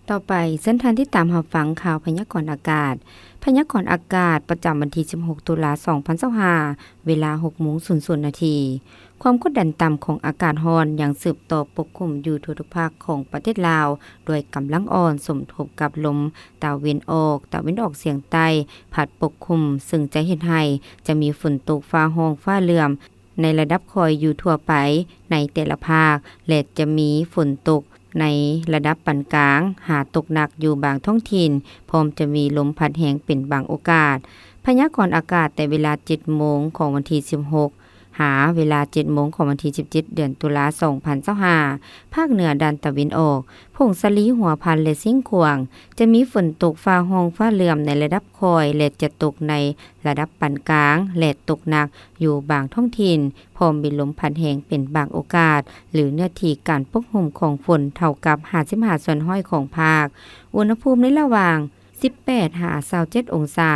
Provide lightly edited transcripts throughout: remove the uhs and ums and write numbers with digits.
ต่อไปเส้นทางที่ตามรับฟังข่าวพยากรณ์อากาศพยากรณ์อากาศประจำวันที่16ตุลาคม2025เวลา 6:00 น. ความกดดันต่ำของอากาศร้อนยังสืบต่อปกคลุมอยู่ทั่วทุกภาคของประเทศลาวโดยกำลังอ่อนสมทบกับลมตะวันออกเฉียงใต้พัดปกคลุมซึ่งจะเฮ็ดให้จะมีฝนตกฟ้าร้องฟ้าเหลื่อมในระดับคอยอยู่ทั่วไปในแต่ละภาคและจะมีฝนตกในระดับปานกลางหาตกหนักอยู่บางท้องถิ่นพร้อมจะมีลมพัดแรงเป็นบางโอกาสพยากรณ์อากาศแต่เวลา 7 โมงของวันที่16หาเวลา 7 โมงของวันที่17เดือนตุลาคม2025ภาคเหนือด้านตะวันออกพงสลีหัวพันและซิ่งขวางจะมีฝนตกฟ้าร้องฟ้าเหลื่อมในระดับคอยและจะตกในระดับปานกลางและตกหนักอยู่บางท้องถิ่นพร้อมมีลมพัดแรงเป็นบางโอกาสหรือเนื้อที่การปกคลุมของฝนเท่ากับ55%ของภาคอุณหภูมิในระหว่าง18-27องศา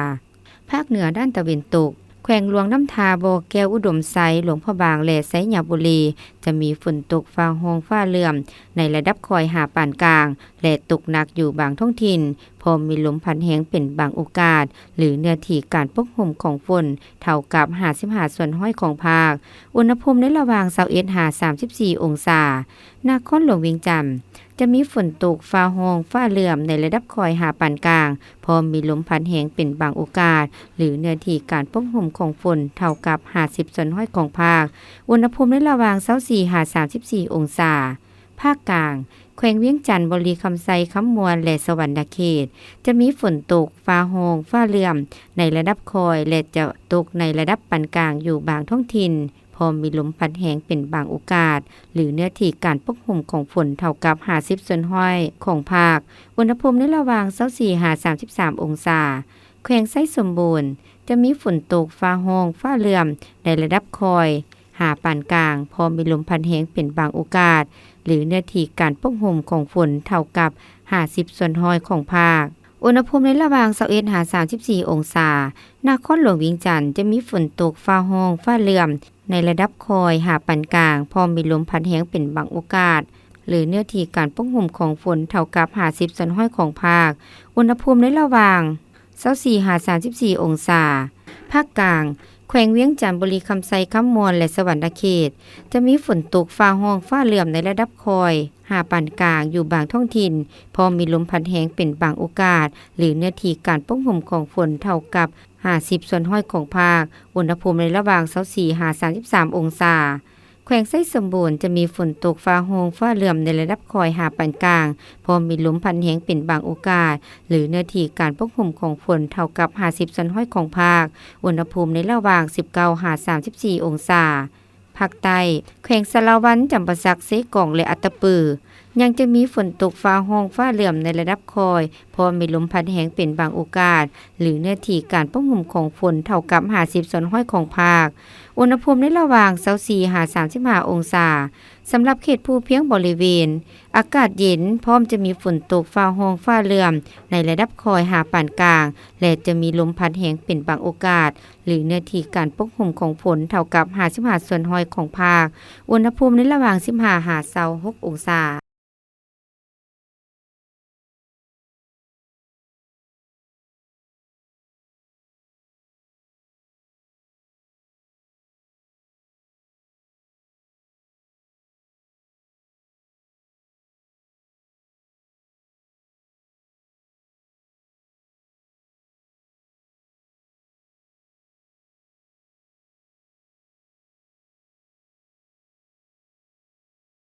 ภาคเหนือด้านตะวันตกแขวงหลวงน้ำทาบ่อแก้วอุดมไซหลวงพระบางและไสยบุรีจะมีฝนตกฟ้าร้องฟ้าเหลื่อมในระดับคอยหาปานกลางและตกหนักอยู่บางท้องถิ่นพร้อมมีลมพัดแรงเป็นบางโอกาสหรือเนื้อที่การปกคลุมของฝนเท่ากับ55%ของภาคอุณหภูมิในระหว่าง21-34องศานครหลวงเวียงจันทน์จะมีฝนตกฟ้าร้องฟ้าเหลื่อมในระดับคอยหาปานกลางพร้อมมีลมพัดแรงเป็นบางโอกาสหรือเนื้อที่การปกคลุมของฝนเท่ากับ50%ของภาคอุณหภูมิในระหว่าง24-34องศาภาคกลางแขวงเวียงจันทน์บรีคำไซคำมวลและสวรรณเขตจะมีฝนตกฟ้าร้องฟ้าเหลื่อมในระดับคอยและจะตกในระดับปานกลางอยู่บางท้องถิ่นพร้อมมีลมพัดแรงเป็นบางโอกาสหรือเนื้อที่การปกคลุมของฝนเท่ากับ50%ของภาคอุณหภูมิในระหว่าง24-33องศาแขวงไซสมบูรณ์จะมีฝนตกฟ้าร้องฟ้าเหลื่อมในระดับคอยหาปานกลางพร้อมมีลมพัดแรงเป็นบางโอกาสหรือเนื้อที่การปกคลุมของฝนเท่ากับ50%ของภาคอุณหภูมิในระหว่าง21-34องศานครหลวงเวียงจันทน์จะมีฝนตกฟ้าร้องฟ้าเหลื่อมในระดับคอยหาปานกลางพร้อมมีลมพัดแรงเป็นบางโอกาสหรือเนื้อที่การปกคลุมของฝนเท่ากับ50%ของภาคอุณหภูมิในระหว่าง24-34องศาภาคกลางแขวงเวียงจันทน์บรีคำไซคำมวลและสวรรณเขตจะมีฝนตกฟ้าร้องฟ้าเหลื่อมในระดับคอยหาปานกลางอยู่บางท้องถิ่นพร้อมมีลมพัดแรงเป็นบางโอกาสหรือเนื้อที่การปกคลุมของฝนเท่ากับ50%ของภาคอุณหภูมิในระหว่าง24-33องศาแขวงไซสมบูรณ์จะมีฝนตกฟ้าร้องฟ้าเหลื่อมในระดับคอยหาปานกลางพร้อมมีลมพัดแรงเป็นบางโอกาสหรือเนื้อที่การปกคลุมของฝนเท่ากับ50%ของภาคอุณหภูมิในระหว่าง19-34องศาภาคใต้แขวงสะละวันจำปาสักเสกองและอัตตปือยังจะมีฝนตกฟ้าร้องฟ้าเหลื่อมในระดับคอยพร้อมมีลมพัดแรงเป็นบางโอกาสหรือเนื้อที่การปกคลุมของฝนเท่ากับ50%ของภาคอุณหภูมิในระหว่าง24-35องศาสำหรับเขตภูเพียงบริเวณอากาศเย็นพร้อมจะมีฝนตกฟ้าร้องฟ้าเหลื่อมในระดับคอยหาปานกลางและจะมีลมพัดแรงเป็นบางโอกาสหรือเนื้อที่การปกคลุมของฝนเท่ากับ55%ของภาคอุณหภูมิในระหว่าง15-26องศา